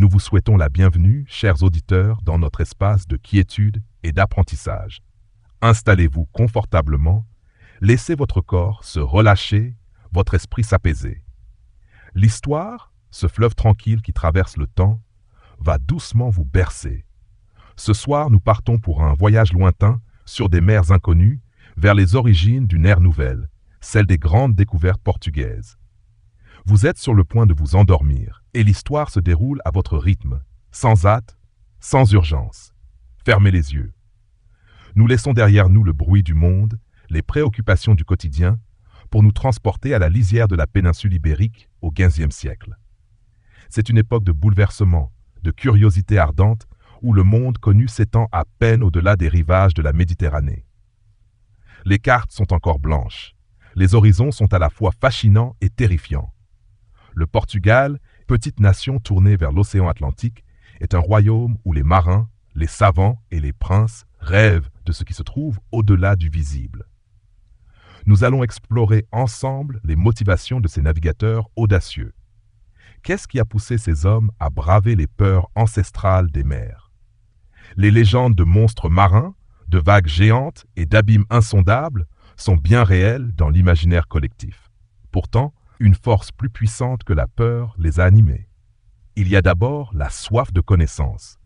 Nous vous souhaitons la bienvenue, chers auditeurs, dans notre espace de quiétude et d'apprentissage. Installez-vous confortablement, laissez votre corps se relâcher, votre esprit s'apaiser. L'histoire, ce fleuve tranquille qui traverse le temps, va doucement vous bercer. Ce soir, nous partons pour un voyage lointain sur des mers inconnues vers les origines d'une ère nouvelle, celle des grandes découvertes portugaises. Vous êtes sur le point de vous endormir et l'histoire se déroule à votre rythme, sans hâte, sans urgence. Fermez les yeux. Nous laissons derrière nous le bruit du monde, les préoccupations du quotidien, pour nous transporter à la lisière de la péninsule ibérique au XVe siècle. C'est une époque de bouleversement, de curiosité ardente, où le monde connu s'étend à peine au-delà des rivages de la Méditerranée. Les cartes sont encore blanches. Les horizons sont à la fois fascinants et terrifiants. Le Portugal, petite nation tournée vers l'océan Atlantique, est un royaume où les marins, les savants et les princes rêvent de ce qui se trouve au-delà du visible. Nous allons explorer ensemble les motivations de ces navigateurs audacieux. Qu'est-ce qui a poussé ces hommes à braver les peurs ancestrales des mers? Les légendes de monstres marins, de vagues géantes et d'abîmes insondables sont bien réelles dans l'imaginaire collectif. Pourtant, une force plus puissante que la peur les a animés. Il y a d'abord la soif de connaissance,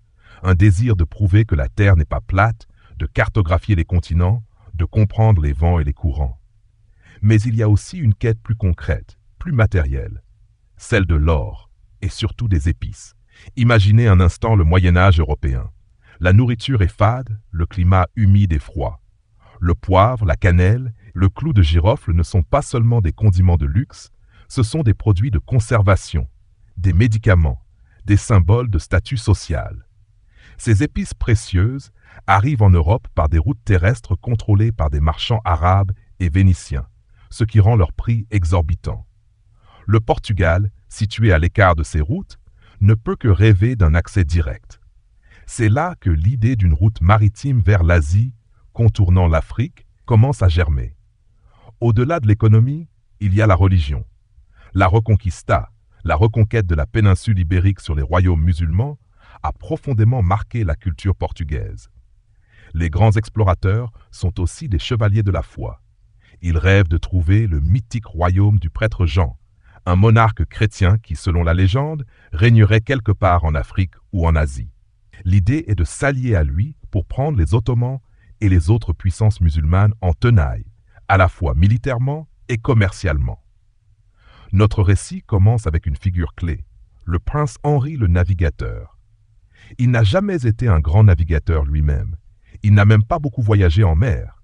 un désir de prouver que la Terre n'est pas plate, de cartographier les continents, de comprendre les vents et les courants. Mais il y a aussi une quête plus concrète, plus matérielle, celle de l'or et surtout des épices. Imaginez un instant le Moyen-Âge européen. La nourriture est fade, le climat humide et froid. Le poivre, la cannelle, le clou de girofle ne sont pas seulement des condiments de luxe, ce sont des produits de conservation, des médicaments, des symboles de statut social. Ces épices précieuses arrivent en Europe par des routes terrestres contrôlées par des marchands arabes et vénitiens, ce qui rend leur prix exorbitant. Le Portugal, situé à l'écart de ces routes, ne peut que rêver d'un accès direct. C'est là que l'idée d'une route maritime vers l'Asie, contournant l'Afrique, commence à germer. Au-delà de l'économie, il y a la religion. La Reconquista, la reconquête de la péninsule ibérique sur les royaumes musulmans, a profondément marqué la culture portugaise. Les grands explorateurs sont aussi des chevaliers de la foi. Ils rêvent de trouver le mythique royaume du prêtre Jean, un monarque chrétien qui, selon la légende, régnerait quelque part en Afrique ou en Asie. L'idée est de s'allier à lui pour prendre les Ottomans et les autres puissances musulmanes en tenaille, à la fois militairement et commercialement. Notre récit commence avec une figure clé, le prince Henri le Navigateur. Il n'a jamais été un grand navigateur lui-même. Il n'a même pas beaucoup voyagé en mer.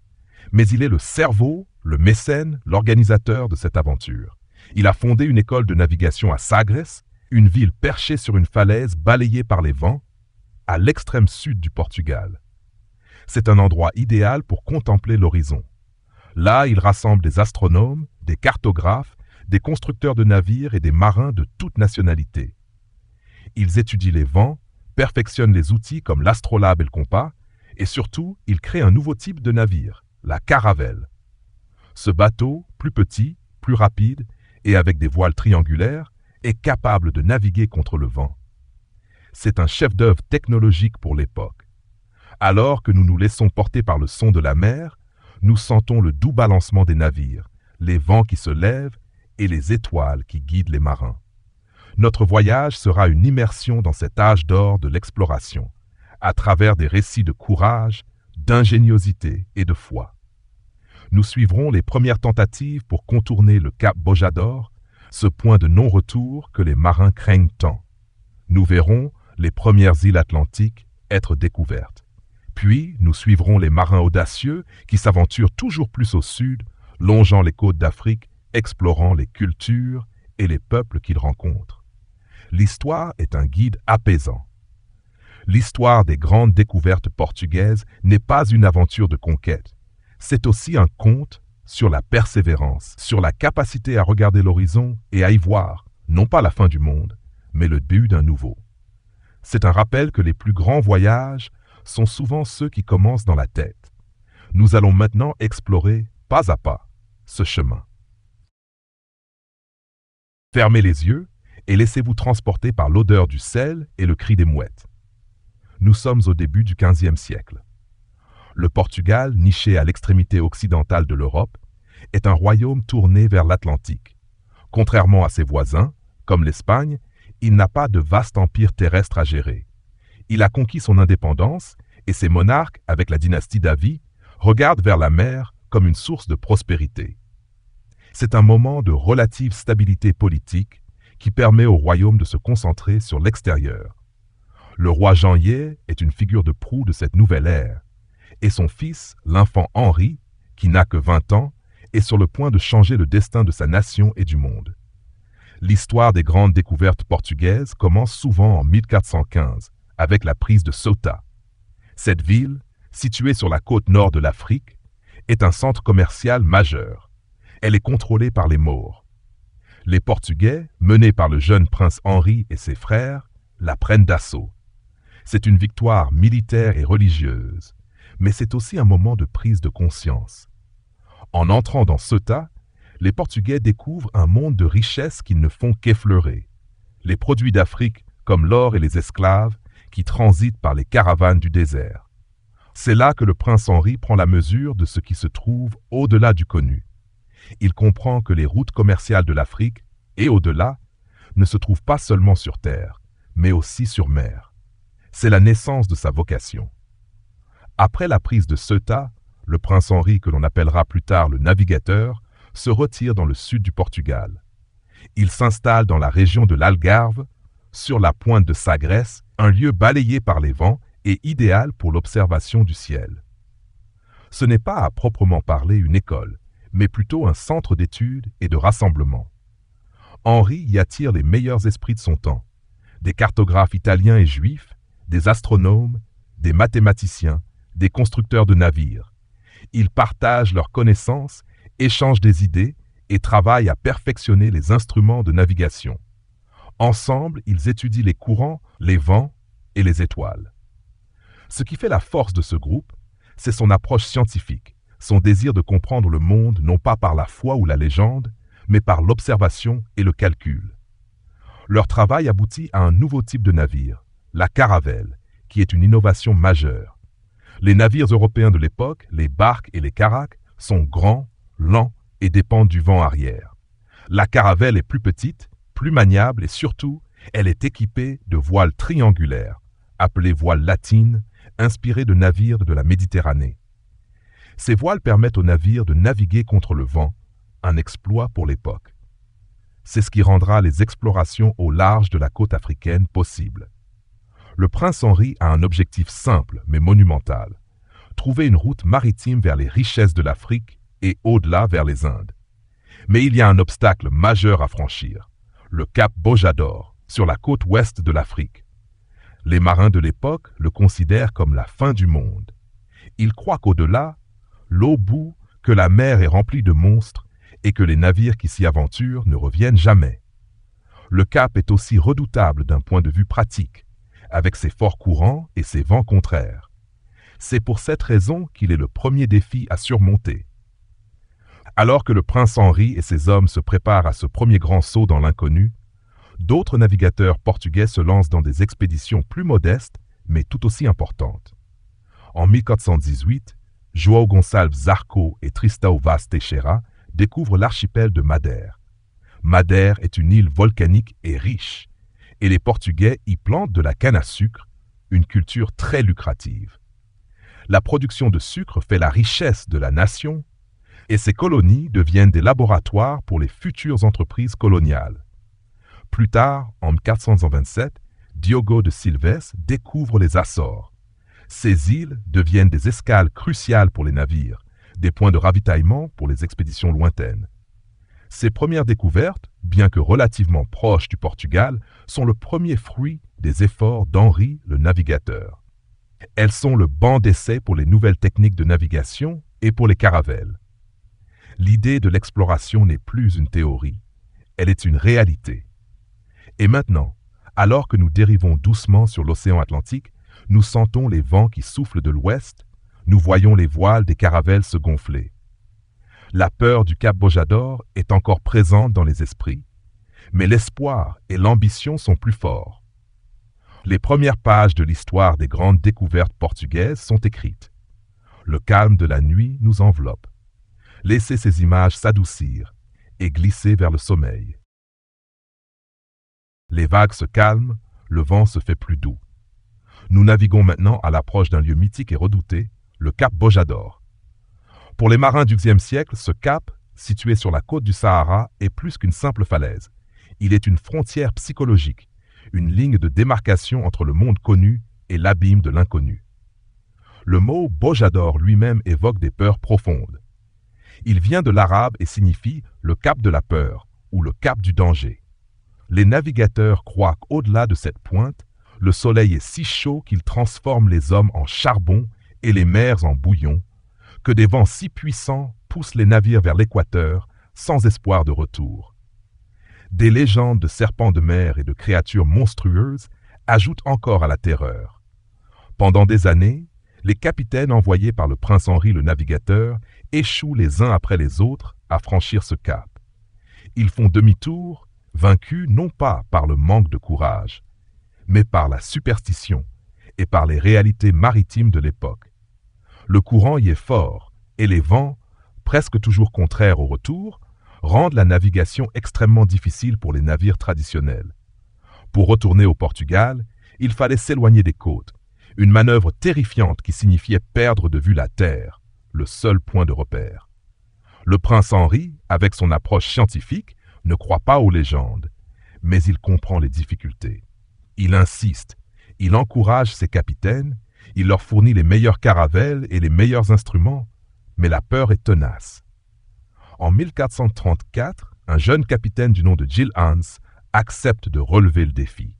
Mais il est le cerveau, le mécène, l'organisateur de cette aventure. Il a fondé une école de navigation à Sagres, une ville perchée sur une falaise balayée par les vents, à l'extrême sud du Portugal. C'est un endroit idéal pour contempler l'horizon. Là, il rassemble des astronomes, des cartographes, des constructeurs de navires et des marins de toute nationalité. Ils étudient les vents, perfectionnent les outils comme l'astrolabe et le compas, et surtout, ils créent un nouveau type de navire, la caravelle. Ce bateau, plus petit, plus rapide et avec des voiles triangulaires, est capable de naviguer contre le vent. C'est un chef-d'œuvre technologique pour l'époque. Alors que nous nous laissons porter par le son de la mer, nous sentons le doux balancement des navires, les vents qui se lèvent et les étoiles qui guident les marins. Notre voyage sera une immersion dans cet âge d'or de l'exploration, à travers des récits de courage, d'ingéniosité et de foi. Nous suivrons les premières tentatives pour contourner le cap Bojador, ce point de non-retour que les marins craignent tant. Nous verrons les premières îles atlantiques être découvertes. Puis, nous suivrons les marins audacieux qui s'aventurent toujours plus au sud, longeant les côtes d'Afrique, explorant les cultures et les peuples qu'ils rencontrent. L'histoire est un guide apaisant. L'histoire des grandes découvertes portugaises n'est pas une aventure de conquête. C'est aussi un conte sur la persévérance, sur la capacité à regarder l'horizon et à y voir, non pas la fin du monde, mais le début d'un nouveau. C'est un rappel que les plus grands voyages sont souvent ceux qui commencent dans la tête. Nous allons maintenant explorer, pas à pas, ce chemin. Fermez les yeux et laissez-vous transporter par l'odeur du sel et le cri des mouettes. Nous sommes au début du XVe siècle. Le Portugal, niché à l'extrémité occidentale de l'Europe, est un royaume tourné vers l'Atlantique. Contrairement à ses voisins, comme l'Espagne, il n'a pas de vaste empire terrestre à gérer. Il a conquis son indépendance et ses monarques, avec la dynastie d'Avi, regardent vers la mer comme une source de prospérité. C'est un moment de relative stabilité politique qui permet au royaume de se concentrer sur l'extérieur. Le roi Jean-Yé est une figure de proue de cette nouvelle ère, et son fils, l'enfant Henri, qui n'a que 20 ans, est sur le point de changer le destin de sa nation et du monde. L'histoire des grandes découvertes portugaises commence souvent en 1415, avec la prise de Ceuta. Cette ville, située sur la côte nord de l'Afrique, est un centre commercial majeur. Elle est contrôlée par les Maures. Les Portugais, menés par le jeune prince Henri et ses frères, la prennent d'assaut. C'est une victoire militaire et religieuse, mais c'est aussi un moment de prise de conscience. En entrant dans Ceuta, les Portugais découvrent un monde de richesses qu'ils ne font qu'effleurer. Les produits d'Afrique, comme l'or et les esclaves, qui transitent par les caravanes du désert. C'est là que le prince Henri prend la mesure de ce qui se trouve au-delà du connu. Il comprend que les routes commerciales de l'Afrique, et au-delà, ne se trouvent pas seulement sur terre, mais aussi sur mer. C'est la naissance de sa vocation. Après la prise de Ceuta, le prince Henri, que l'on appellera plus tard le navigateur, se retire dans le sud du Portugal. Il s'installe dans la région de l'Algarve, sur la pointe de Sagres, un lieu balayé par les vents et idéal pour l'observation du ciel. Ce n'est pas à proprement parler une école, mais plutôt un centre d'études et de rassemblement. Henri y attire les meilleurs esprits de son temps, des cartographes italiens et juifs, des astronomes, des mathématiciens, des constructeurs de navires. Ils partagent leurs connaissances, échangent des idées et travaillent à perfectionner les instruments de navigation. Ensemble, ils étudient les courants, les vents et les étoiles. Ce qui fait la force de ce groupe, c'est son approche scientifique, son désir de comprendre le monde non pas par la foi ou la légende, mais par l'observation et le calcul. Leur travail aboutit à un nouveau type de navire, la caravelle, qui est une innovation majeure. Les navires européens de l'époque, les barques et les caraques, sont grands, lents et dépendent du vent arrière. La caravelle est plus petite, plus maniable et surtout, elle est équipée de voiles triangulaires, appelées voiles latines, inspirées de navires de la Méditerranée. Ces voiles permettent aux navires de naviguer contre le vent, un exploit pour l'époque. C'est ce qui rendra les explorations au large de la côte africaine possibles. Le prince Henri a un objectif simple mais monumental, trouver une route maritime vers les richesses de l'Afrique et au-delà vers les Indes. Mais il y a un obstacle majeur à franchir, le cap Bojador, sur la côte ouest de l'Afrique. Les marins de l'époque le considèrent comme la fin du monde. Ils croient qu'au-delà, l'eau bout, que la mer est remplie de monstres et que les navires qui s'y aventurent ne reviennent jamais. Le cap est aussi redoutable d'un point de vue pratique, avec ses forts courants et ses vents contraires. C'est pour cette raison qu'il est le premier défi à surmonter. Alors que le prince Henri et ses hommes se préparent à ce premier grand saut dans l'inconnu, d'autres navigateurs portugais se lancent dans des expéditions plus modestes, mais tout aussi importantes. En 1418, João Gonçalves Zarco et Tristão Vaz Teixeira découvrent l'archipel de Madère. Madère est une île volcanique et riche, et les Portugais y plantent de la canne à sucre, une culture très lucrative. La production de sucre fait la richesse de la nation, et ces colonies deviennent des laboratoires pour les futures entreprises coloniales. Plus tard, en 1427, Diogo de Silves découvre les Açores. Ces îles deviennent des escales cruciales pour les navires, des points de ravitaillement pour les expéditions lointaines. Ces premières découvertes, bien que relativement proches du Portugal, sont le premier fruit des efforts d'Henri le navigateur. Elles sont le banc d'essai pour les nouvelles techniques de navigation et pour les caravelles. L'idée de l'exploration n'est plus une théorie, elle est une réalité. Et maintenant, alors que nous dérivons doucement sur l'océan Atlantique, nous sentons les vents qui soufflent de l'ouest, nous voyons les voiles des caravelles se gonfler. La peur du cap Bojador est encore présente dans les esprits, Mais l'espoir et l'ambition sont plus forts. Les premières pages de l'histoire des grandes découvertes portugaises sont écrites. Le calme de la nuit nous enveloppe. Laissez ces images s'adoucir et glisser vers le sommeil. Les vagues se calment, le vent se fait plus doux. Nous naviguons maintenant à l'approche d'un lieu mythique et redouté, le cap Bojador. Pour les marins du XIe siècle, ce cap, situé sur la côte du Sahara, est plus qu'une simple falaise. Il est une frontière psychologique, une ligne de démarcation entre le monde connu et l'abîme de l'inconnu. Le mot Bojador lui-même évoque des peurs profondes. Il vient de l'arabe et signifie le cap de la peur ou le cap du danger. Les navigateurs croient qu'au-delà de cette pointe, le soleil est si chaud qu'il transforme les hommes en charbon et les mers en bouillon, que des vents si puissants poussent les navires vers l'équateur sans espoir de retour. Des légendes de serpents de mer et de créatures monstrueuses ajoutent encore à la terreur. Pendant des années, les capitaines envoyés par le prince Henri le navigateur échouent les uns après les autres à franchir ce cap. Ils font demi-tour, vaincus non pas par le manque de courage, mais par la superstition et par les réalités maritimes de l'époque. Le courant y est fort et les vents, presque toujours contraires au retour, rendent la navigation extrêmement difficile pour les navires traditionnels. Pour retourner au Portugal, il fallait s'éloigner des côtes, une manœuvre terrifiante qui signifiait perdre de vue la terre, le seul point de repère. Le prince Henri, avec son approche scientifique, ne croit pas aux légendes, mais il comprend les difficultés. Il insiste, il encourage ses capitaines, il leur fournit les meilleures caravelles et les meilleurs instruments, mais la peur est tenace. En 1434, un jeune capitaine du nom de Gil Hans accepte de relever le défi.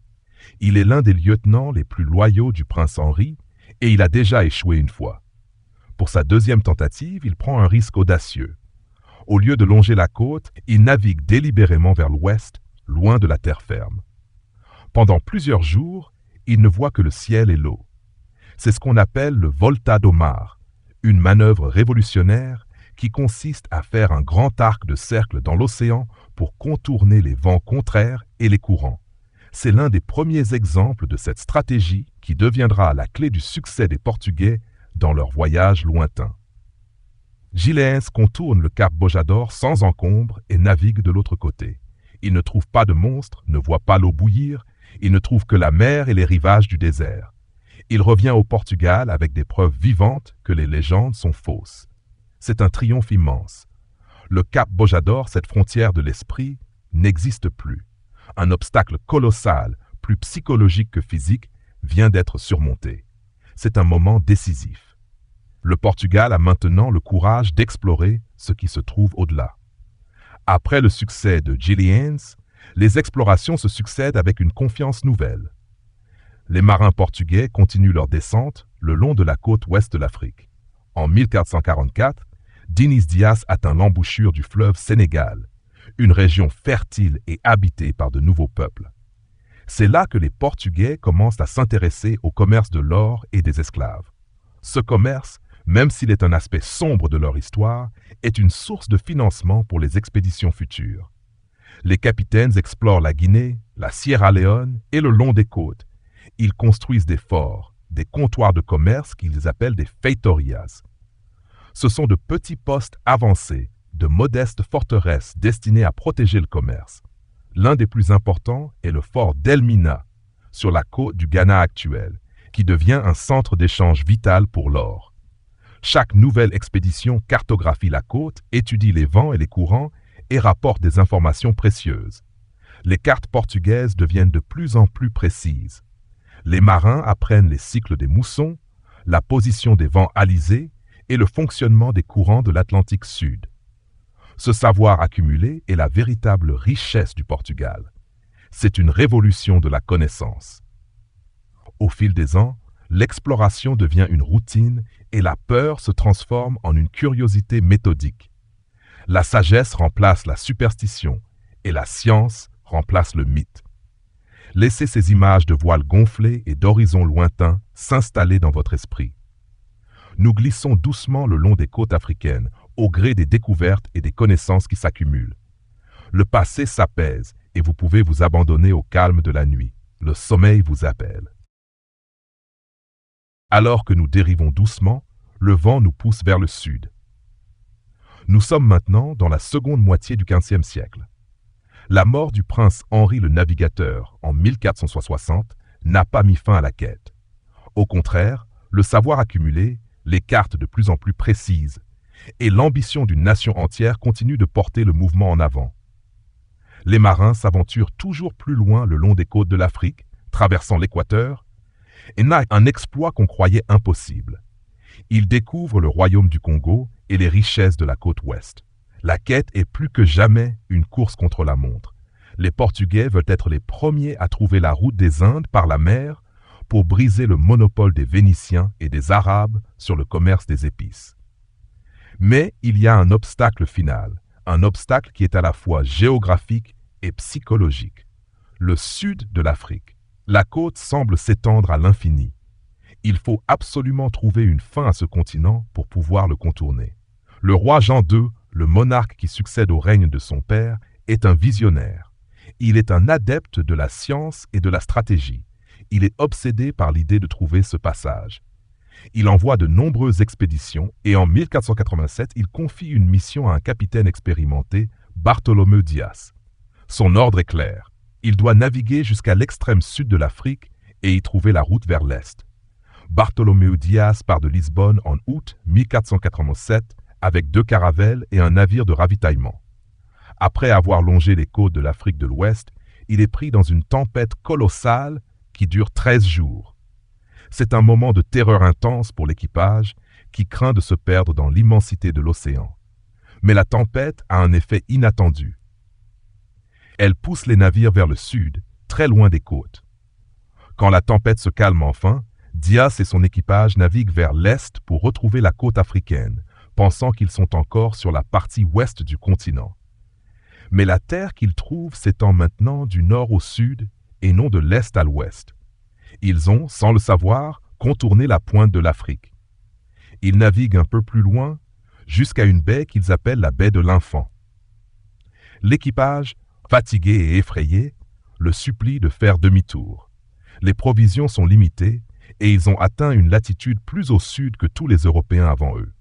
Il est l'un des lieutenants les plus loyaux du prince Henri et il a déjà échoué une fois. Pour sa deuxième tentative, il prend un risque audacieux. Au lieu de longer la côte, il navigue délibérément vers l'ouest, loin de la terre ferme. Pendant plusieurs jours, il ne voit que le ciel et l'eau. C'est ce qu'on appelle le volta do mar, une manœuvre révolutionnaire qui consiste à faire un grand arc de cercle dans l'océan pour contourner les vents contraires et les courants. C'est l'un des premiers exemples de cette stratégie qui deviendra la clé du succès des Portugais dans leur voyage lointain. Gilles contourne le cap Bojador sans encombre et navigue de l'autre côté. Il ne trouve pas de monstres, ne voit pas l'eau bouillir, il ne trouve que la mer et les rivages du désert. Il revient au Portugal avec des preuves vivantes que les légendes sont fausses. C'est un triomphe immense. Le cap Bojador, cette frontière de l'esprit, n'existe plus. Un obstacle colossal, plus psychologique que physique, vient d'être surmonté. C'est un moment décisif. Le Portugal a maintenant le courage d'explorer ce qui se trouve au-delà. Après le succès de Gillies, les explorations se succèdent avec une confiance nouvelle. Les marins portugais continuent leur descente le long de la côte ouest de l'Afrique. En 1444, Diniz Dias atteint l'embouchure du fleuve Sénégal, une région fertile et habitée par de nouveaux peuples. C'est là que les Portugais commencent à s'intéresser au commerce de l'or et des esclaves. Ce commerce, même s'il est un aspect sombre de leur histoire, est une source de financement pour les expéditions futures. Les capitaines explorent la Guinée, la Sierra Leone et le long des côtes. Ils construisent des forts, des comptoirs de commerce qu'ils appellent des feitorias. Ce sont de petits postes avancés, de modestes forteresses destinées à protéger le commerce. L'un des plus importants est le fort d'Elmina, sur la côte du Ghana actuel, qui devient un centre d'échange vital pour l'or. Chaque nouvelle expédition cartographie la côte, étudie les vents et les courants et rapporte des informations précieuses. Les cartes portugaises deviennent de plus en plus précises. Les marins apprennent les cycles des moussons, la position des vents alizés et le fonctionnement des courants de l'Atlantique Sud. Ce savoir accumulé est la véritable richesse du Portugal. C'est une révolution de la connaissance. Au fil des ans, l'exploration devient une routine et la peur se transforme en une curiosité méthodique. La sagesse remplace la superstition et la science remplace le mythe. Laissez ces images de voiles gonflées et d'horizons lointains s'installer dans votre esprit. Nous glissons doucement le long des côtes africaines, au gré des découvertes et des connaissances qui s'accumulent. Le passé s'apaise et vous pouvez vous abandonner au calme de la nuit. Le sommeil vous appelle. Alors que nous dérivons doucement, le vent nous pousse vers le sud. Nous sommes maintenant dans la seconde moitié du XVe siècle. La mort du prince Henri le Navigateur en 1460 n'a pas mis fin à la quête. Au contraire, le savoir accumulé, les cartes de plus en plus précises, et l'ambition d'une nation entière continuent de porter le mouvement en avant. Les marins s'aventurent toujours plus loin le long des côtes de l'Afrique, traversant l'équateur, et n'a un exploit qu'on croyait impossible. Ils découvrent le royaume du Congo et les richesses de la côte ouest. La quête est plus que jamais une course contre la montre. Les Portugais veulent être les premiers à trouver la route des Indes par la mer pour briser le monopole des Vénitiens et des Arabes sur le commerce des épices. Mais il y a un obstacle final, un obstacle qui est à la fois géographique et psychologique. Le sud de l'Afrique. La côte semble s'étendre à l'infini. Il faut absolument trouver une fin à ce continent pour pouvoir le contourner. Le roi Jean II, le monarque qui succède au règne de son père, est un visionnaire. Il est un adepte de la science et de la stratégie. Il est obsédé par l'idée de trouver ce passage. Il envoie de nombreuses expéditions et en 1487, il confie une mission à un capitaine expérimenté, Bartholomew Dias. Son ordre est clair. Il doit naviguer jusqu'à l'extrême sud de l'Afrique et y trouver la route vers l'est. Bartholomew Dias part de Lisbonne en août 1487 avec 2 caravelles et un navire de ravitaillement. Après avoir longé les côtes de l'Afrique de l'Ouest, il est pris dans une tempête colossale qui dure 13 jours. C'est un moment de terreur intense pour l'équipage qui craint de se perdre dans l'immensité de l'océan. Mais la tempête a un effet inattendu. Elle pousse les navires vers le sud, très loin des côtes. Quand la tempête se calme enfin, Dias et son équipage naviguent vers l'est pour retrouver la côte africaine, pensant qu'ils sont encore sur la partie ouest du continent. Mais la terre qu'ils trouvent s'étend maintenant du nord au sud et non de l'est à l'ouest. Ils ont, sans le savoir, contourné la pointe de l'Afrique. Ils naviguent un peu plus loin, jusqu'à une baie qu'ils appellent la baie de l'Infant. L'équipage, fatigué et effrayé, le supplie de faire demi-tour. Les provisions sont limitées et ils ont atteint une latitude plus au sud que tous les Européens avant eux.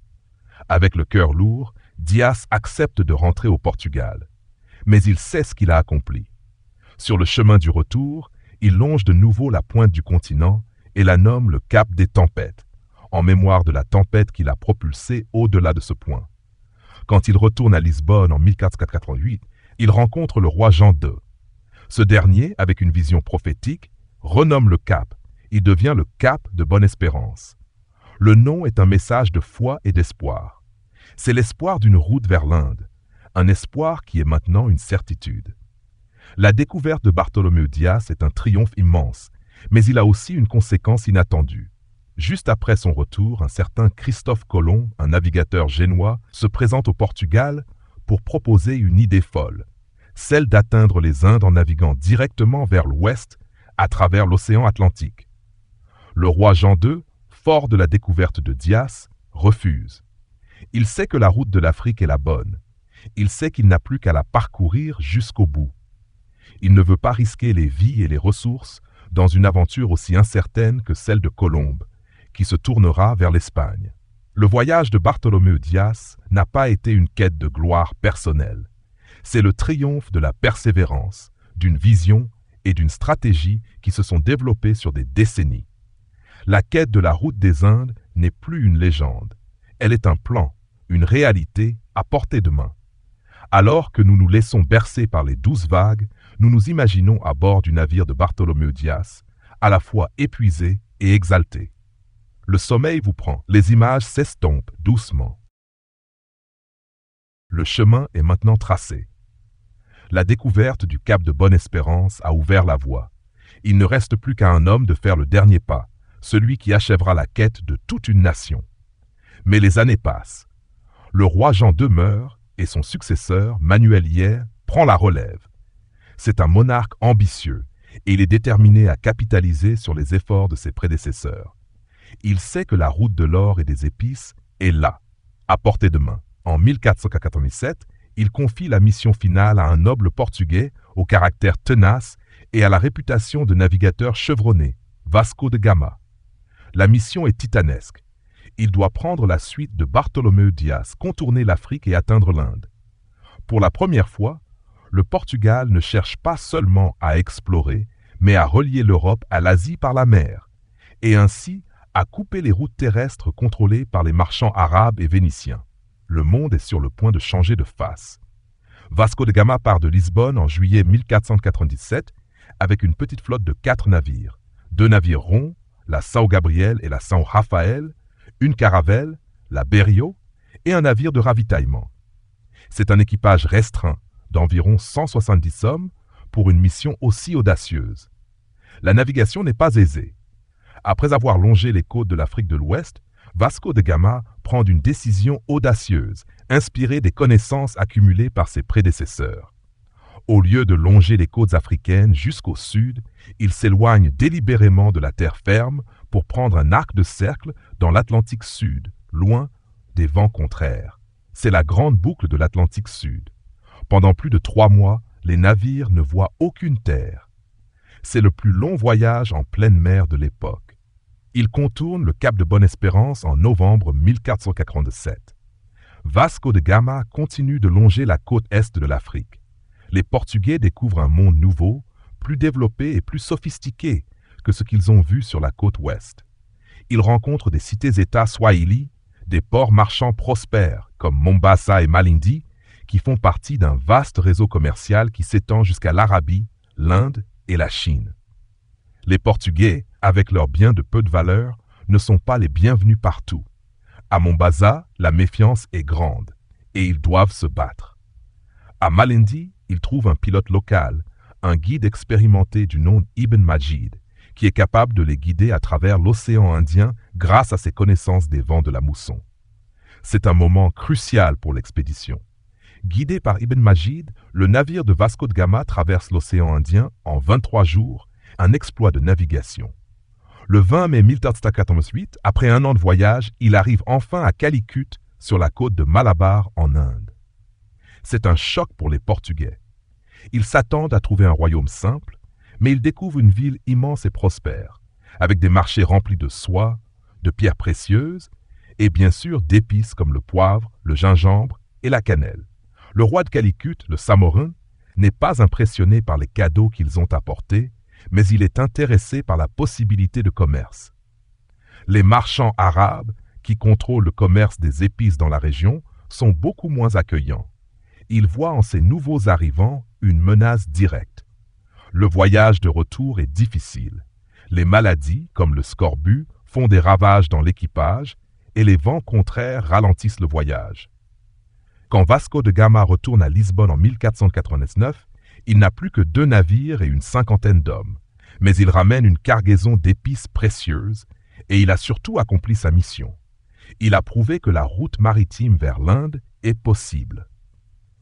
Avec le cœur lourd, Dias accepte de rentrer au Portugal. Mais il sait ce qu'il a accompli. Sur le chemin du retour, il longe de nouveau la pointe du continent et la nomme le Cap des Tempêtes, en mémoire de la tempête qui l'a propulsé au-delà de ce point. Quand il retourne à Lisbonne en 1488, il rencontre le roi Jean II. Ce dernier, avec une vision prophétique, renomme le cap. Il devient le Cap de Bonne-Espérance. Le nom est un message de foi et d'espoir. C'est l'espoir d'une route vers l'Inde, un espoir qui est maintenant une certitude. La découverte de Bartholomew Dias est un triomphe immense, mais il a aussi une conséquence inattendue. Juste après son retour, un certain Christophe Colomb, un navigateur génois, se présente au Portugal pour proposer une idée folle, celle d'atteindre les Indes en naviguant directement vers l'ouest à travers l'océan Atlantique. Le roi Jean II, fort de la découverte de Dias, refuse. Il sait que la route de l'Afrique est la bonne. Il sait qu'il n'a plus qu'à la parcourir jusqu'au bout. Il ne veut pas risquer les vies et les ressources dans une aventure aussi incertaine que celle de Colombe, qui se tournera vers l'Espagne. Le voyage de Bartholomew Dias n'a pas été une quête de gloire personnelle. C'est le triomphe de la persévérance, d'une vision et d'une stratégie qui se sont développées sur des décennies. La quête de la route des Indes n'est plus une légende. Elle est un plan, une réalité à portée de main. Alors que nous nous laissons bercer par les douces vagues, nous nous imaginons à bord du navire de Bartholomew Dias, à la fois épuisé et exalté. Le sommeil vous prend, les images s'estompent doucement. Le chemin est maintenant tracé. La découverte du Cap de Bonne-Espérance a ouvert la voie. Il ne reste plus qu'à un homme de faire le dernier pas, celui qui achèvera la quête de toute une nation. Mais les années passent. Le roi Jean II meurt et son successeur, Manuel Hier, prend la relève. C'est un monarque ambitieux et il est déterminé à capitaliser sur les efforts de ses prédécesseurs. Il sait que la route de l'or et des épices est là, à portée de main. En 1497, il confie la mission finale à un noble portugais au caractère tenace et à la réputation de navigateur chevronné, Vasco de Gama. La mission est titanesque. Il doit prendre la suite de Bartolomeu Dias, contourner l'Afrique et atteindre l'Inde. Pour la première fois, le Portugal ne cherche pas seulement à explorer, mais à relier l'Europe à l'Asie par la mer, et ainsi à couper les routes terrestres contrôlées par les marchands arabes et vénitiens. Le monde est sur le point de changer de face. Vasco de Gama part de Lisbonne en juillet 1497 avec une petite flotte de 4 navires, 2 navires ronds, la São Gabriel et la São Rafael, une caravelle, la Berrio, et un navire de ravitaillement. C'est un équipage restreint d'environ 170 hommes pour une mission aussi audacieuse. La navigation n'est pas aisée. Après avoir longé les côtes de l'Afrique de l'Ouest, Vasco de Gama prend une décision audacieuse, inspirée des connaissances accumulées par ses prédécesseurs. Au lieu de longer les côtes africaines jusqu'au sud, il s'éloigne délibérément de la terre ferme pour prendre un arc de cercle dans l'Atlantique Sud, loin des vents contraires. C'est la grande boucle de l'Atlantique Sud. Pendant plus de 3 mois, les navires ne voient aucune terre. C'est le plus long voyage en pleine mer de l'époque. Il contourne le cap de Bonne-Espérance en novembre 1487. Vasco de Gama continue de longer la côte est de l'Afrique. Les Portugais découvrent un monde nouveau, plus développé et plus sophistiqué que ce qu'ils ont vu sur la côte ouest. Ils rencontrent des cités-États swahili, des ports marchands prospères comme Mombasa et Malindi, qui font partie d'un vaste réseau commercial qui s'étend jusqu'à l'Arabie, l'Inde et la Chine. Les Portugais, avec leurs biens de peu de valeur, ne sont pas les bienvenus partout. À Mombasa, la méfiance est grande et ils doivent se battre. À Malindi, ils trouvent un pilote local, un guide expérimenté du nom d'Ibn Majid, qui est capable de les guider à travers l'océan Indien grâce à ses connaissances des vents de la mousson. C'est un moment crucial pour l'expédition. Guidé par Ibn Majid, le navire de Vasco de Gama traverse l'océan Indien en 23 jours, un exploit de navigation. Le 20 mai 1488, après un an de voyage, il arrive enfin à Calicut, sur la côte de Malabar en Inde. C'est un choc pour les Portugais. Ils s'attendent à trouver un royaume simple, mais ils découvrent une ville immense et prospère, avec des marchés remplis de soie, de pierres précieuses et bien sûr d'épices comme le poivre, le gingembre et la cannelle. Le roi de Calicut, le Samorin, n'est pas impressionné par les cadeaux qu'ils ont apportés, mais il est intéressé par la possibilité de commerce. Les marchands arabes, qui contrôlent le commerce des épices dans la région, sont beaucoup moins accueillants. Ils voient en ces nouveaux arrivants une menace directe. Le voyage de retour est difficile. Les maladies, comme le scorbut, font des ravages dans l'équipage et les vents contraires ralentissent le voyage. Quand Vasco de Gama retourne à Lisbonne en 1499, il n'a plus que 2 navires et une 50aine d'hommes, mais il ramène une cargaison d'épices précieuses et il a surtout accompli sa mission. Il a prouvé que la route maritime vers l'Inde est possible.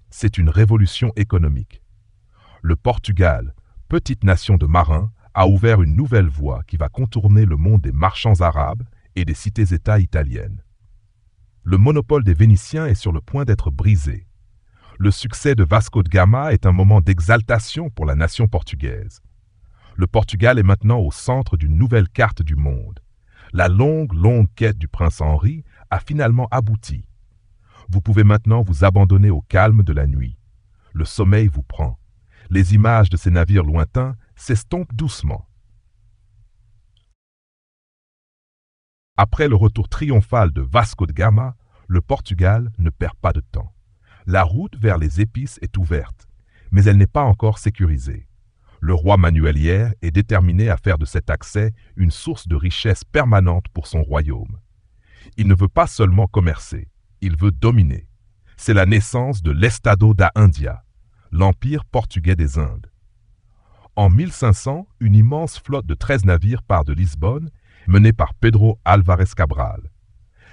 C'est une révolution économique. Le Portugal, petite nation de marins, a ouvert une nouvelle voie qui va contourner le monde des marchands arabes et des cités-États italiennes. Le monopole des Vénitiens est sur le point d'être brisé. Le succès de Vasco de Gama est un moment d'exaltation pour la nation portugaise. Le Portugal est maintenant au centre d'une nouvelle carte du monde. La longue quête du prince Henri a finalement abouti. Vous pouvez maintenant vous abandonner au calme de la nuit. Le sommeil vous prend. Les images de ces navires lointains s'estompent doucement. Après le retour triomphal de Vasco de Gama, le Portugal ne perd pas de temps. La route vers les épices est ouverte, mais elle n'est pas encore sécurisée. Le roi Manuel est déterminé à faire de cet accès une source de richesse permanente pour son royaume. Il ne veut pas seulement commercer, il veut dominer. C'est la naissance de l'Estado da Índia, l'empire portugais des Indes. En 1500, une immense flotte de 13 navires part de Lisbonne, menée par Pedro Álvares Cabral.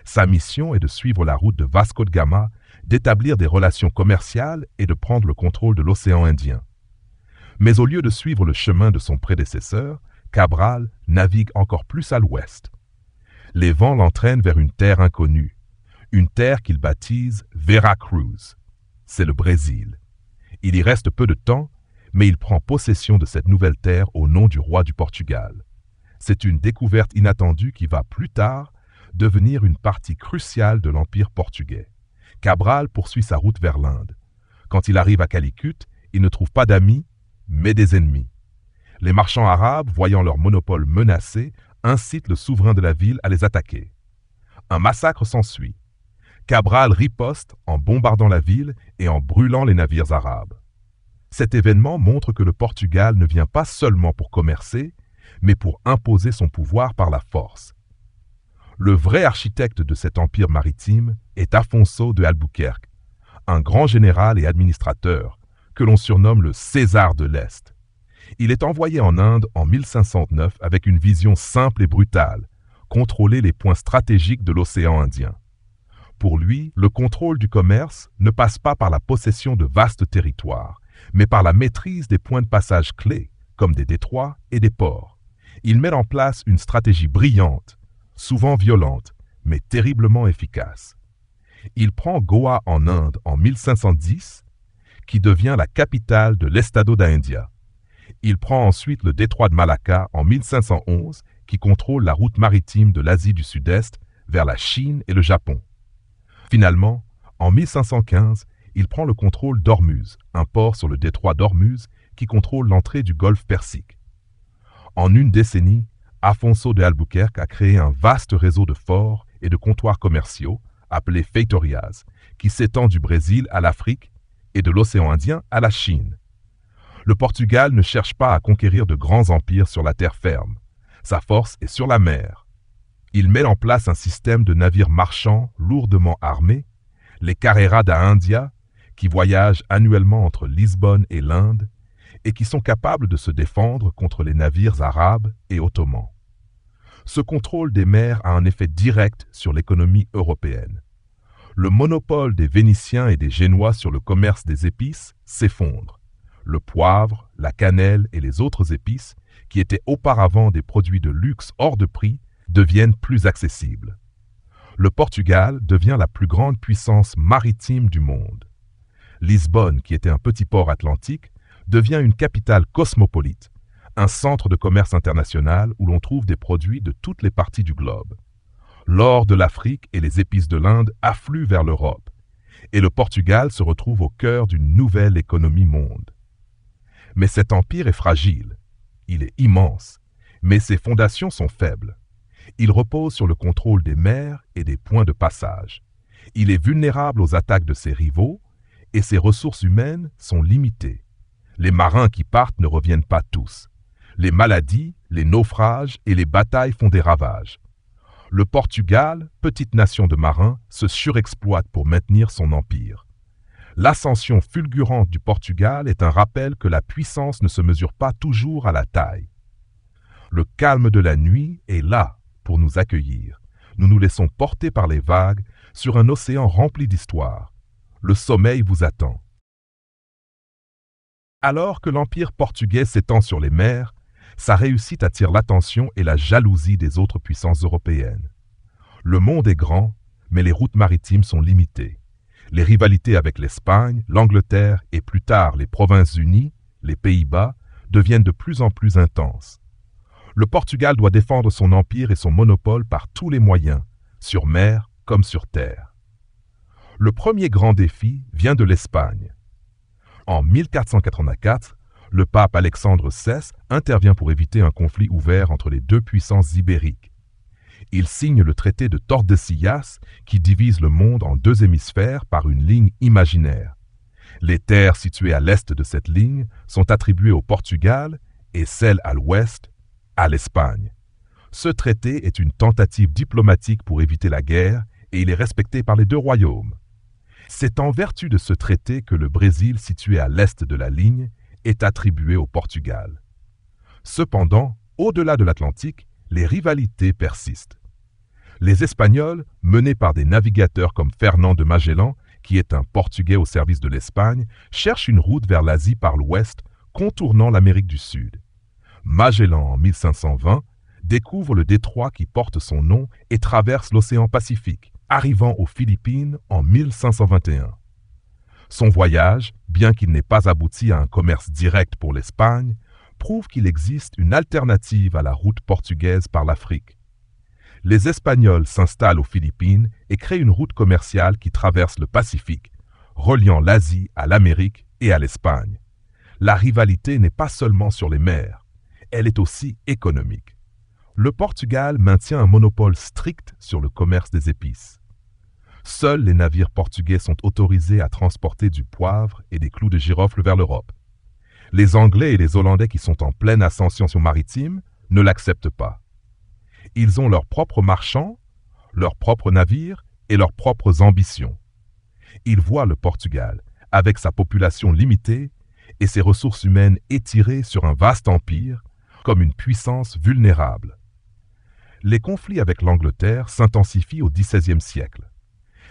Sa mission est de suivre la route de Vasco de Gama, d'établir des relations commerciales et de prendre le contrôle de l'océan Indien. Mais au lieu de suivre le chemin de son prédécesseur, Cabral navigue encore plus à l'ouest. Les vents l'entraînent vers une terre inconnue, une terre qu'il baptise Veracruz. c'est le Brésil. Il y reste peu de temps, mais il prend possession de cette nouvelle terre au nom du roi du Portugal. C'est une découverte inattendue qui va plus tard devenir une partie cruciale de l'Empire portugais. Cabral poursuit sa route vers l'Inde. Quand il arrive à Calicut, il ne trouve pas d'amis, mais des ennemis. Les marchands arabes, voyant leur monopole menacé, incitent le souverain de la ville à les attaquer. Un massacre s'ensuit. Cabral riposte en bombardant la ville et en brûlant les navires arabes. Cet événement montre que le Portugal ne vient pas seulement pour commercer, mais pour imposer son pouvoir par la force. Le vrai architecte de cet empire maritime est Afonso de Albuquerque, un grand général et administrateur que l'on surnomme le César de l'Est. Il est envoyé en Inde en 1509 avec une vision simple et brutale, contrôler les points stratégiques de l'océan Indien. Pour lui, le contrôle du commerce ne passe pas par la possession de vastes territoires, mais par la maîtrise des points de passage clés, comme des détroits et des ports. Il met en place une stratégie brillante, souvent violente, mais terriblement efficace. Il prend Goa en Inde en 1510, qui devient la capitale de l'Estado da Índia. Il prend ensuite le détroit de Malacca en 1511, qui contrôle la route maritime de l'Asie du Sud-Est vers la Chine et le Japon. Finalement, en 1515, il prend le contrôle d'Ormuz, un port sur le détroit d'Ormuz qui contrôle l'entrée du golfe Persique. En une décennie, Afonso de Albuquerque a créé un vaste réseau de forts et de comptoirs commerciaux, appelés feitorias, qui s'étend du Brésil à l'Afrique et de l'océan Indien à la Chine. Le Portugal ne cherche pas à conquérir de grands empires sur la terre ferme. Sa force est sur la mer. Il met en place un système de navires marchands lourdement armés, les Carreira da Índia, qui voyagent annuellement entre Lisbonne et l'Inde et qui sont capables de se défendre contre les navires arabes et ottomans. Ce contrôle des mers a un effet direct sur l'économie européenne. Le monopole des Vénitiens et des Génois sur le commerce des épices s'effondre. Le poivre, la cannelle et les autres épices, qui étaient auparavant des produits de luxe hors de prix, deviennent plus accessibles. Le Portugal devient la plus grande puissance maritime du monde. Lisbonne, qui était un petit port atlantique, devient une capitale cosmopolite, un centre de commerce international où l'on trouve des produits de toutes les parties du globe. L'or de l'Afrique et les épices de l'Inde affluent vers l'Europe, et le Portugal se retrouve au cœur d'une nouvelle économie monde. Mais cet empire est fragile. Il est immense, mais ses fondations sont faibles. Il repose sur le contrôle des mers et des points de passage. Il est vulnérable aux attaques de ses rivaux et ses ressources humaines sont limitées. Les marins qui partent ne reviennent pas tous. Les maladies, les naufrages et les batailles font des ravages. Le Portugal, petite nation de marins, se surexploite pour maintenir son empire. L'ascension fulgurante du Portugal est un rappel que la puissance ne se mesure pas toujours à la taille. Le calme de la nuit est là pour nous accueillir. Nous nous laissons porter par les vagues sur un océan rempli d'histoire. Le sommeil vous attend. Alors que l'empire portugais s'étend sur les mers, sa réussite attire l'attention et la jalousie des autres puissances européennes. Le monde est grand, mais les routes maritimes sont limitées. Les rivalités avec l'Espagne, l'Angleterre et plus tard les Provinces-Unies, les Pays-Bas, deviennent de plus en plus intenses. Le Portugal doit défendre son empire et son monopole par tous les moyens, sur mer comme sur terre. Le premier grand défi vient de l'Espagne. En 1484, le pape Alexandre VI intervient pour éviter un conflit ouvert entre les deux puissances ibériques. Il signe le traité de Tordesillas qui divise le monde en deux hémisphères par une ligne imaginaire. Les terres situées à l'est de cette ligne sont attribuées au Portugal et celles à l'ouest à l'Espagne. Ce traité est une tentative diplomatique pour éviter la guerre et il est respecté par les deux royaumes. C'est en vertu de ce traité que le Brésil, situé à l'est de la ligne, est attribué au Portugal. Cependant, au-delà de l'Atlantique, les rivalités persistent. Les Espagnols, menés par des navigateurs comme Fernand de Magellan, qui est un Portugais au service de l'Espagne, cherchent une route vers l'Asie par l'ouest, contournant l'Amérique du Sud. Magellan, en 1520, découvre le détroit qui porte son nom et traverse l'océan Pacifique, arrivant aux Philippines en 1521. Son voyage, bien qu'il n'ait pas abouti à un commerce direct pour l'Espagne, prouve qu'il existe une alternative à la route portugaise par l'Afrique. Les Espagnols s'installent aux Philippines et créent une route commerciale qui traverse le Pacifique, reliant l'Asie à l'Amérique et à l'Espagne. La rivalité n'est pas seulement sur les mers, elle est aussi économique. Le Portugal maintient un monopole strict sur le commerce des épices. Seuls les navires portugais sont autorisés à transporter du poivre et des clous de girofle vers l'Europe. Les Anglais et les Hollandais qui sont en pleine ascension maritime ne l'acceptent pas. Ils ont leurs propres marchands, leurs propres navires et leurs propres ambitions. Ils voient le Portugal, avec sa population limitée et ses ressources humaines étirées sur un vaste empire, comme une puissance vulnérable. Les conflits avec l'Angleterre s'intensifient au XVIe siècle.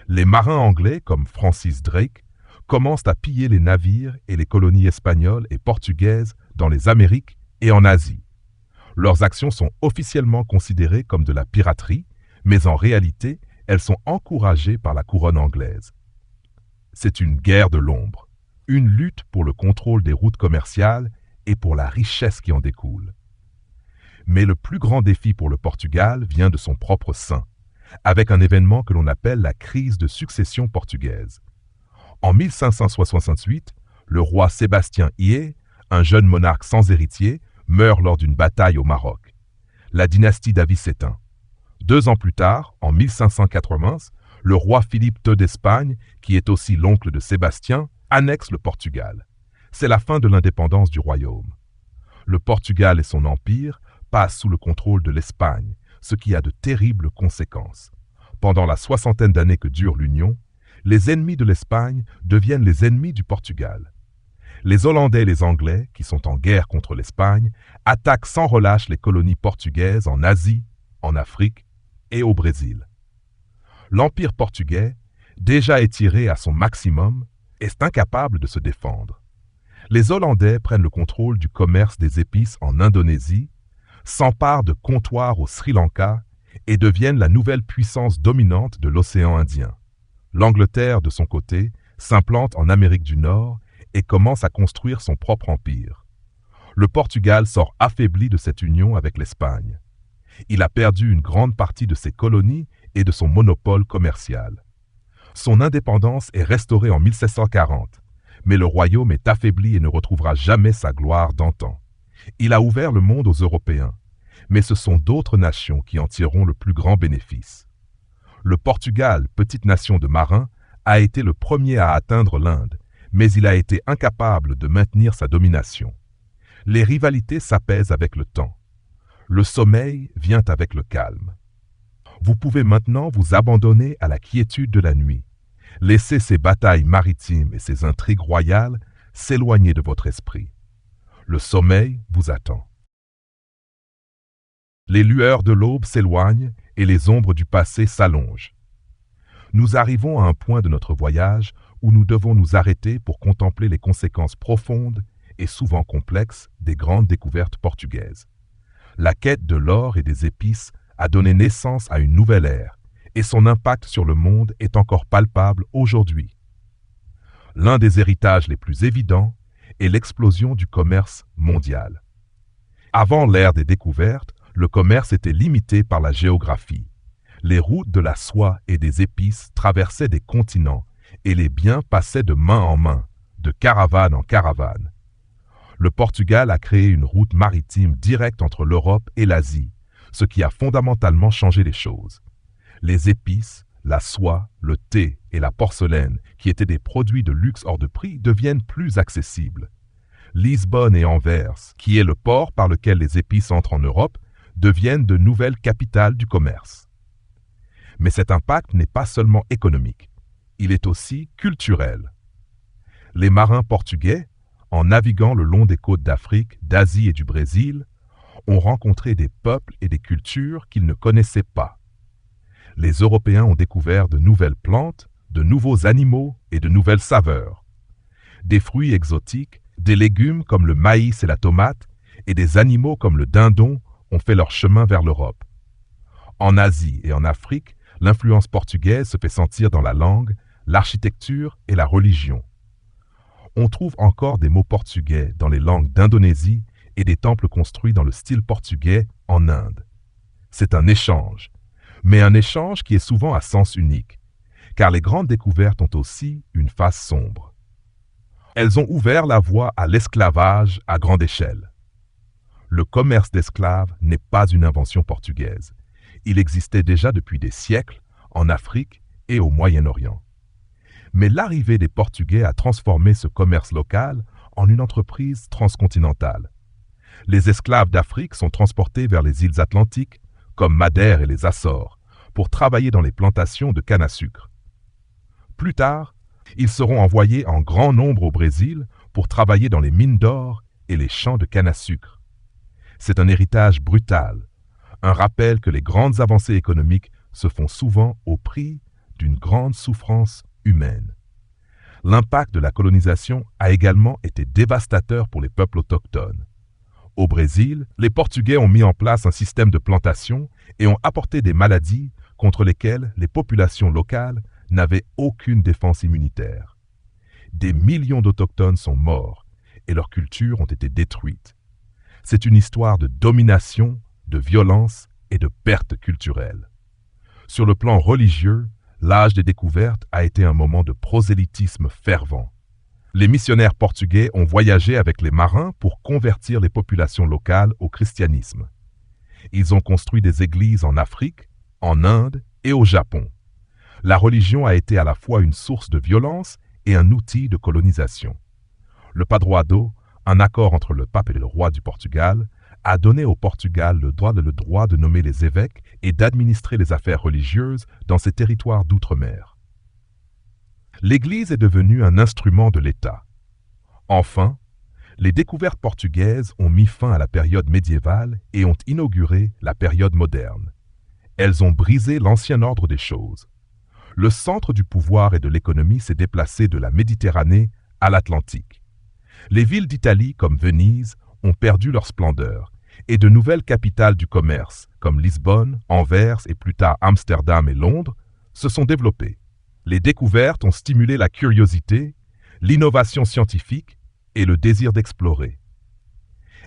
Les marins anglais, comme Francis Drake, commencent à piller les navires et les colonies espagnoles et portugaises dans les Amériques et en Asie. Leurs actions sont officiellement considérées comme de la piraterie, mais en réalité, elles sont encouragées par la couronne anglaise. C'est une guerre de l'ombre, une lutte pour le contrôle des routes commerciales et pour la richesse qui en découle. Mais le plus grand défi pour le Portugal vient de son propre sein, avec un événement que l'on appelle la crise de succession portugaise. En 1568, le roi Sébastien Ier, un jeune monarque sans héritier, meurt lors d'une bataille au Maroc. La dynastie David s'éteint. 2 ans plus tard, en 1580, le roi Philippe II d'Espagne, qui est aussi l'oncle de Sébastien, annexe le Portugal. C'est la fin de l'indépendance du royaume. Le Portugal et son empire passent sous le contrôle de l'Espagne, ce qui a de terribles conséquences. Pendant la 60aine d'années que dure l'Union, les ennemis de l'Espagne deviennent les ennemis du Portugal. Les Hollandais et les Anglais, qui sont en guerre contre l'Espagne, attaquent sans relâche les colonies portugaises en Asie, en Afrique et au Brésil. L'Empire portugais, déjà étiré à son maximum, est incapable de se défendre. Les Hollandais prennent le contrôle du commerce des épices en Indonésie, s'emparent de comptoirs au Sri Lanka et deviennent la nouvelle puissance dominante de l'océan Indien. L'Angleterre, de son côté, s'implante en Amérique du Nord et commence à construire son propre empire. Le Portugal sort affaibli de cette union avec l'Espagne. Il a perdu une grande partie de ses colonies et de son monopole commercial. Son indépendance est restaurée en 1740, mais le royaume est affaibli et ne retrouvera jamais sa gloire d'antan. Il a ouvert le monde aux Européens, mais ce sont d'autres nations qui en tireront le plus grand bénéfice. Le Portugal, petite nation de marins, a été le premier à atteindre l'Inde, mais il a été incapable de maintenir sa domination. Les rivalités s'apaisent avec le temps. Le sommeil vient avec le calme. Vous pouvez maintenant vous abandonner à la quiétude de la nuit. Laissez ces batailles maritimes et ces intrigues royales s'éloigner de votre esprit. Le sommeil vous attend. Les lueurs de l'aube s'éloignent et les ombres du passé s'allongent. Nous arrivons à un point de notre voyage où nous devons nous arrêter pour contempler les conséquences profondes et souvent complexes des grandes découvertes portugaises. La quête de l'or et des épices a donné naissance à une nouvelle ère, et son impact sur le monde est encore palpable aujourd'hui. L'un des héritages les plus évidents est l'explosion du commerce mondial. Avant l'ère des découvertes, le commerce était limité par la géographie. Les routes de la soie et des épices traversaient des continents et les biens passaient de main en main, de caravane en caravane. Le Portugal a créé une route maritime directe entre l'Europe et l'Asie, ce qui a fondamentalement changé les choses. Les épices, la soie, le thé et la porcelaine, qui étaient des produits de luxe hors de prix, deviennent plus accessibles. Lisbonne et Anvers, qui est le port par lequel les épices entrent en Europe, deviennent de nouvelles capitales du commerce. Mais cet impact n'est pas seulement économique, il est aussi culturel. Les marins portugais, en naviguant le long des côtes d'Afrique, d'Asie et du Brésil, ont rencontré des peuples et des cultures qu'ils ne connaissaient pas. Les Européens ont découvert de nouvelles plantes, de nouveaux animaux et de nouvelles saveurs. Des fruits exotiques, des légumes comme le maïs et la tomate, et des animaux comme le dindon ont fait leur chemin vers l'Europe. En Asie et en Afrique, l'influence portugaise se fait sentir dans la langue, l'architecture et la religion. On trouve encore des mots portugais dans les langues d'Indonésie et des temples construits dans le style portugais en Inde. C'est un échange, mais un échange qui est souvent à sens unique, car les grandes découvertes ont aussi une face sombre. Elles ont ouvert la voie à l'esclavage à grande échelle. Le commerce d'esclaves n'est pas une invention portugaise. Il existait déjà depuis des siècles en Afrique et au Moyen-Orient. Mais l'arrivée des Portugais a transformé ce commerce local en une entreprise transcontinentale. Les esclaves d'Afrique sont transportés vers les îles Atlantiques, comme Madère et les Açores, pour travailler dans les plantations de canne à sucre. Plus tard, ils seront envoyés en grand nombre au Brésil pour travailler dans les mines d'or et les champs de canne à sucre. C'est un héritage brutal, un rappel que les grandes avancées économiques se font souvent au prix d'une grande souffrance humaine. L'impact de la colonisation a également été dévastateur pour les peuples autochtones. Au Brésil, les Portugais ont mis en place un système de plantation et ont apporté des maladies contre lesquelles les populations locales n'avaient aucune défense immunitaire. Des millions d'Autochtones sont morts et leurs cultures ont été détruites. C'est une histoire de domination, de violence et de perte culturelle. Sur le plan religieux, l'âge des découvertes a été un moment de prosélytisme fervent. Les missionnaires portugais ont voyagé avec les marins pour convertir les populations locales au christianisme. Ils ont construit des églises en Afrique, en Inde et au Japon. La religion a été à la fois une source de violence et un outil de colonisation. Le Padroado, un accord entre le pape et le roi du Portugal, a donné au Portugal le droit de nommer les évêques et d'administrer les affaires religieuses dans ses territoires d'outre-mer. L'Église est devenue un instrument de l'État. Enfin, les découvertes portugaises ont mis fin à la période médiévale et ont inauguré la période moderne. Elles ont brisé l'ancien ordre des choses. Le centre du pouvoir et de l'économie s'est déplacé de la Méditerranée à l'Atlantique. Les villes d'Italie comme Venise ont perdu leur splendeur et de nouvelles capitales du commerce, comme Lisbonne, Anvers et plus tard Amsterdam et Londres, se sont développées. Les découvertes ont stimulé la curiosité, l'innovation scientifique et le désir d'explorer.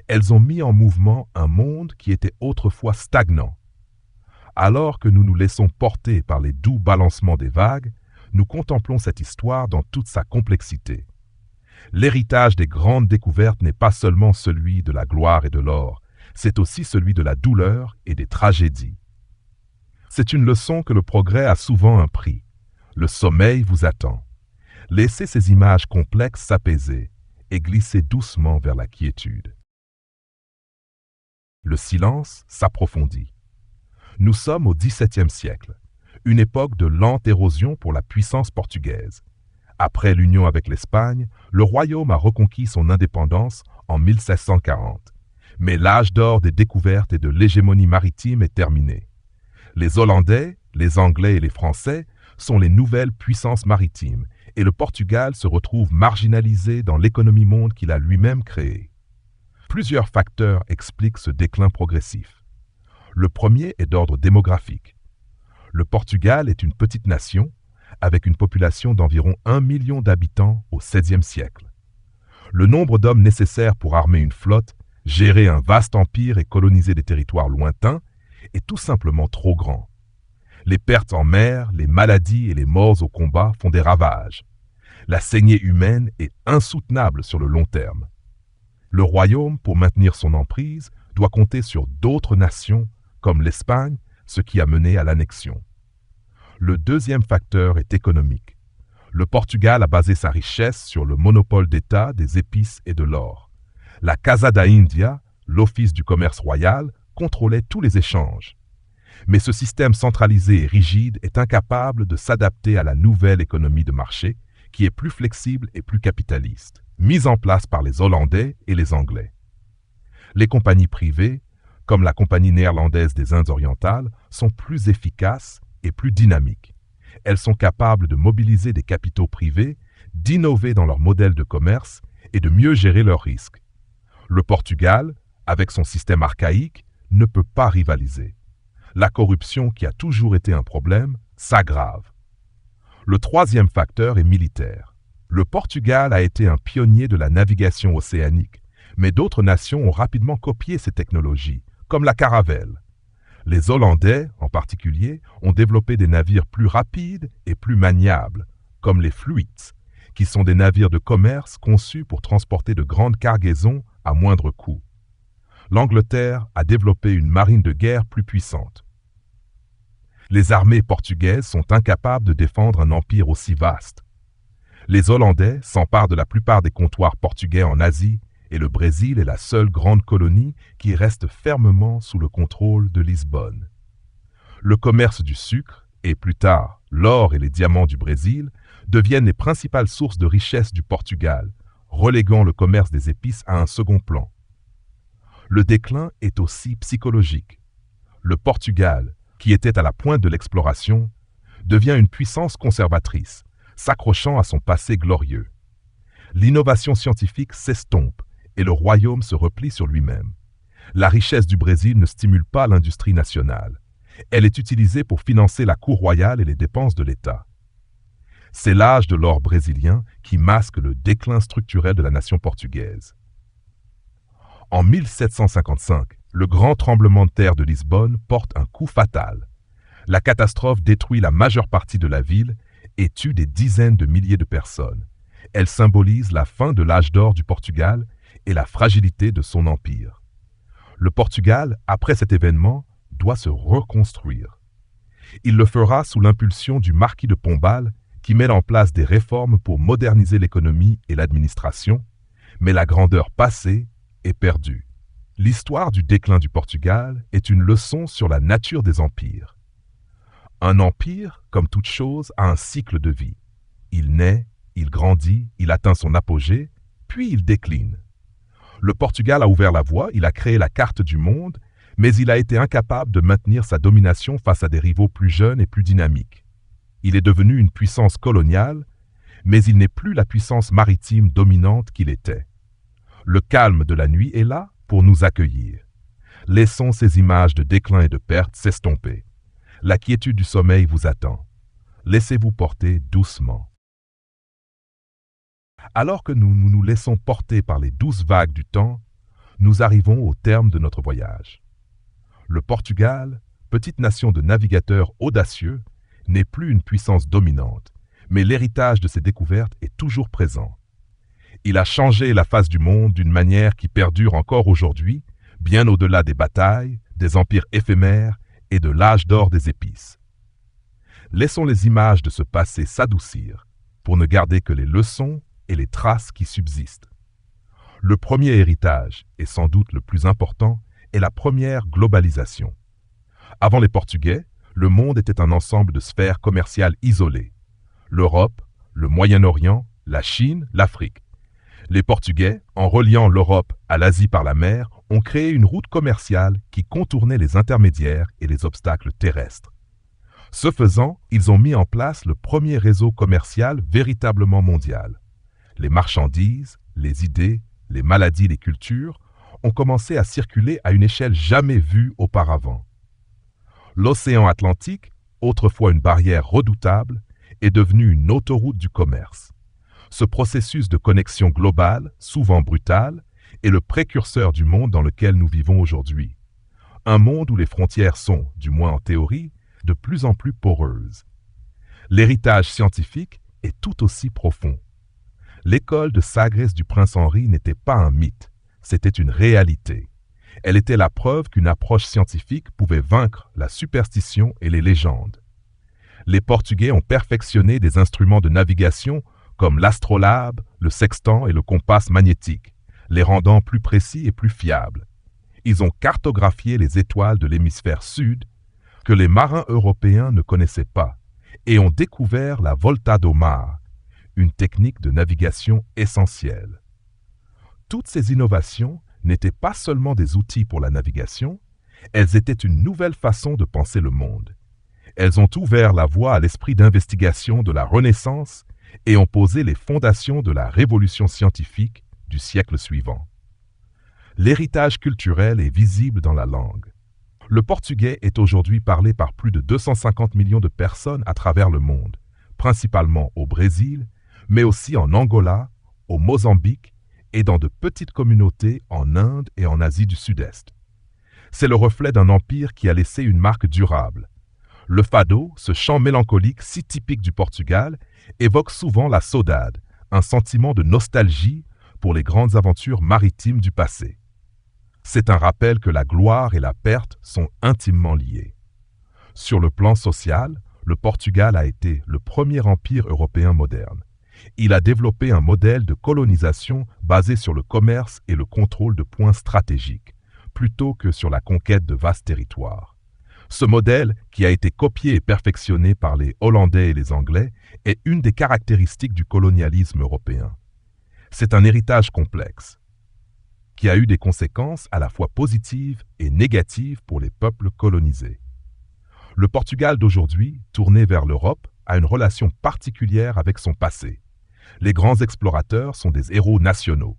Elles ont mis en mouvement un monde qui était autrefois stagnant. Alors que nous nous laissons porter par les doux balancements des vagues, nous contemplons cette histoire dans toute sa complexité. L'héritage des grandes découvertes n'est pas seulement celui de la gloire et de l'or, c'est aussi celui de la douleur et des tragédies. C'est une leçon que le progrès a souvent un prix. Le sommeil vous attend. Laissez ces images complexes s'apaiser et glissez doucement vers la quiétude. Le silence s'approfondit. Nous sommes au XVIIe siècle, une époque de lente érosion pour la puissance portugaise. Après l'union avec l'Espagne, le royaume a reconquis son indépendance en 1640. Mais l'âge d'or des découvertes et de l'hégémonie maritime est terminé. Les Hollandais, les Anglais et les Français sont les nouvelles puissances maritimes et le Portugal se retrouve marginalisé dans l'économie monde qu'il a lui-même créée. Plusieurs facteurs expliquent ce déclin progressif. Le premier est d'ordre démographique. Le Portugal est une petite nation avec une population d'environ 1 million d'habitants au XVIe siècle. Le nombre d'hommes nécessaires pour armer une flotte, gérer un vaste empire et coloniser des territoires lointains est tout simplement trop grand. Les pertes en mer, les maladies et les morts au combat font des ravages. La saignée humaine est insoutenable sur le long terme. Le royaume, pour maintenir son emprise, doit compter sur d'autres nations comme l'Espagne, ce qui a mené à l'annexion. Le deuxième facteur est économique. Le Portugal a basé sa richesse sur le monopole d'État des épices et de l'or. La Casa da Índia, l'office du commerce royal, contrôlait tous les échanges. Mais ce système centralisé et rigide est incapable de s'adapter à la nouvelle économie de marché, qui est plus flexible et plus capitaliste, mise en place par les Hollandais et les Anglais. Les compagnies privées, comme la Compagnie néerlandaise des Indes orientales, sont plus efficaces et plus dynamiques. Elles sont capables de mobiliser des capitaux privés, d'innover dans leur modèle de commerce et de mieux gérer leurs risques. Le Portugal, avec son système archaïque, ne peut pas rivaliser. La corruption, qui a toujours été un problème, s'aggrave. Le troisième facteur est militaire. Le Portugal a été un pionnier de la navigation océanique, mais d'autres nations ont rapidement copié ces technologies, comme la caravelle. Les Hollandais, en particulier, ont développé des navires plus rapides et plus maniables, comme les Fluits, qui sont des navires de commerce conçus pour transporter de grandes cargaisons à moindre coût. L'Angleterre a développé une marine de guerre plus puissante. Les armées portugaises sont incapables de défendre un empire aussi vaste. Les Hollandais s'emparent de la plupart des comptoirs portugais en Asie et le Brésil est la seule grande colonie qui reste fermement sous le contrôle de Lisbonne. Le commerce du sucre et, plus tard, l'or et les diamants du Brésil deviennent les principales sources de richesse du Portugal, reléguant le commerce des épices à un second plan. Le déclin est aussi psychologique. Le Portugal, qui était à la pointe de l'exploration, devient une puissance conservatrice, s'accrochant à son passé glorieux. L'innovation scientifique s'estompe et le royaume se replie sur lui-même. La richesse du Brésil ne stimule pas l'industrie nationale. Elle est utilisée pour financer la cour royale et les dépenses de l'État. C'est l'âge de l'or brésilien qui masque le déclin structurel de la nation portugaise. En 1755, le grand tremblement de terre de Lisbonne porte un coup fatal. La catastrophe détruit la majeure partie de la ville et tue des dizaines de milliers de personnes. Elle symbolise la fin de l'âge d'or du Portugal et la fragilité de son empire. Le Portugal, après cet événement, doit se reconstruire. Il le fera sous l'impulsion du marquis de Pombal, qui met en place des réformes pour moderniser l'économie et l'administration, mais la grandeur passée est perdue. L'histoire du déclin du Portugal est une leçon sur la nature des empires. Un empire, comme toute chose, a un cycle de vie. Il naît, il grandit, il atteint son apogée, puis il décline. Le Portugal a ouvert la voie, il a créé la carte du monde, mais il a été incapable de maintenir sa domination face à des rivaux plus jeunes et plus dynamiques. Il est devenu une puissance coloniale, mais il n'est plus la puissance maritime dominante qu'il était. Le calme de la nuit est là pour nous accueillir. Laissons ces images de déclin et de perte s'estomper. La quiétude du sommeil vous attend. Laissez-vous porter doucement. Alors que nous nous laissons porter par les douces vagues du temps, nous arrivons au terme de notre voyage. Le Portugal, petite nation de navigateurs audacieux, n'est plus une puissance dominante, mais l'héritage de ses découvertes est toujours présent. Il a changé la face du monde d'une manière qui perdure encore aujourd'hui, bien au-delà des batailles, des empires éphémères et de l'âge d'or des épices. Laissons les images de ce passé s'adoucir pour ne garder que les leçons et les traces qui subsistent. Le premier héritage, et sans doute le plus important, est la première globalisation. Avant les Portugais, le monde était un ensemble de sphères commerciales isolées. L'Europe, le Moyen-Orient, la Chine, l'Afrique. Les Portugais, en reliant l'Europe à l'Asie par la mer, ont créé une route commerciale qui contournait les intermédiaires et les obstacles terrestres. Ce faisant, ils ont mis en place le premier réseau commercial véritablement mondial. Les marchandises, les idées, les maladies, les cultures ont commencé à circuler à une échelle jamais vue auparavant. L'océan Atlantique, autrefois une barrière redoutable, est devenu une autoroute du commerce. Ce processus de connexion globale, souvent brutal, est le précurseur du monde dans lequel nous vivons aujourd'hui. Un monde où les frontières sont, du moins en théorie, de plus en plus poreuses. L'héritage scientifique est tout aussi profond. L'école de Sagres du prince Henri n'était pas un mythe, c'était une réalité. Elle était la preuve qu'une approche scientifique pouvait vaincre la superstition et les légendes. Les Portugais ont perfectionné des instruments de navigation comme l'astrolabe, le sextant et le compas magnétique, les rendant plus précis et plus fiables. Ils ont cartographié les étoiles de l'hémisphère sud que les marins européens ne connaissaient pas et ont découvert la volta do mar, une technique de navigation essentielle. Toutes ces innovations n'étaient pas seulement des outils pour la navigation, elles étaient une nouvelle façon de penser le monde. Elles ont ouvert la voie à l'esprit d'investigation de la Renaissance et ont posé les fondations de la révolution scientifique du siècle suivant. L'héritage culturel est visible dans la langue. Le portugais est aujourd'hui parlé par plus de 250 millions de personnes à travers le monde, principalement au Brésil, mais aussi en Angola, au Mozambique et dans de petites communautés en Inde et en Asie du Sud-Est. C'est le reflet d'un empire qui a laissé une marque durable. Le fado, ce chant mélancolique si typique du Portugal, évoque souvent la saudade, un sentiment de nostalgie pour les grandes aventures maritimes du passé. C'est un rappel que la gloire et la perte sont intimement liées. Sur le plan social, le Portugal a été le premier empire européen moderne. Il a développé un modèle de colonisation basé sur le commerce et le contrôle de points stratégiques, plutôt que sur la conquête de vastes territoires. Ce modèle, qui a été copié et perfectionné par les Hollandais et les Anglais, est une des caractéristiques du colonialisme européen. C'est un héritage complexe, qui a eu des conséquences à la fois positives et négatives pour les peuples colonisés. Le Portugal d'aujourd'hui, tourné vers l'Europe, a une relation particulière avec son passé. Les grands explorateurs sont des héros nationaux.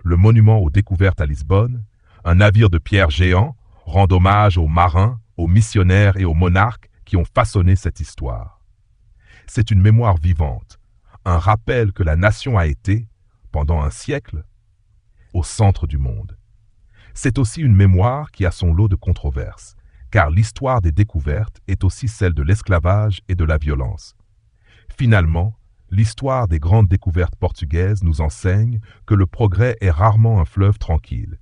Le monument aux découvertes à Lisbonne, un navire de pierre géant, rend hommage aux marins, aux missionnaires et aux monarques qui ont façonné cette histoire. C'est une mémoire vivante, un rappel que la nation a été, pendant un siècle, au centre du monde. C'est aussi une mémoire qui a son lot de controverses, car l'histoire des découvertes est aussi celle de l'esclavage et de la violence. Finalement, l'histoire des grandes découvertes portugaises nous enseigne que le progrès est rarement un fleuve tranquille.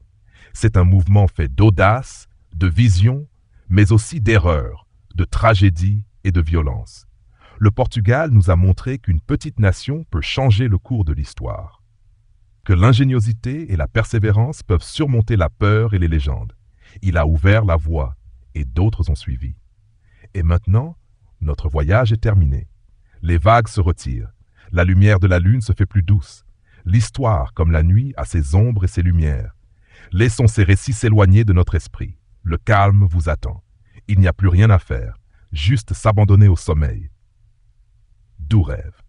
C'est un mouvement fait d'audace, de vision, mais aussi d'erreurs, de tragédie et de violence. Le Portugal nous a montré qu'une petite nation peut changer le cours de l'histoire, que l'ingéniosité et la persévérance peuvent surmonter la peur et les légendes. Il a ouvert la voie et d'autres ont suivi. Et maintenant, notre voyage est terminé. Les vagues se retirent, la lumière de la lune se fait plus douce. L'histoire, comme la nuit, a ses ombres et ses lumières. Laissons ces récits s'éloigner de notre esprit. Le calme vous attend. Il n'y a plus rien à faire, juste s'abandonner au sommeil. Doux rêve.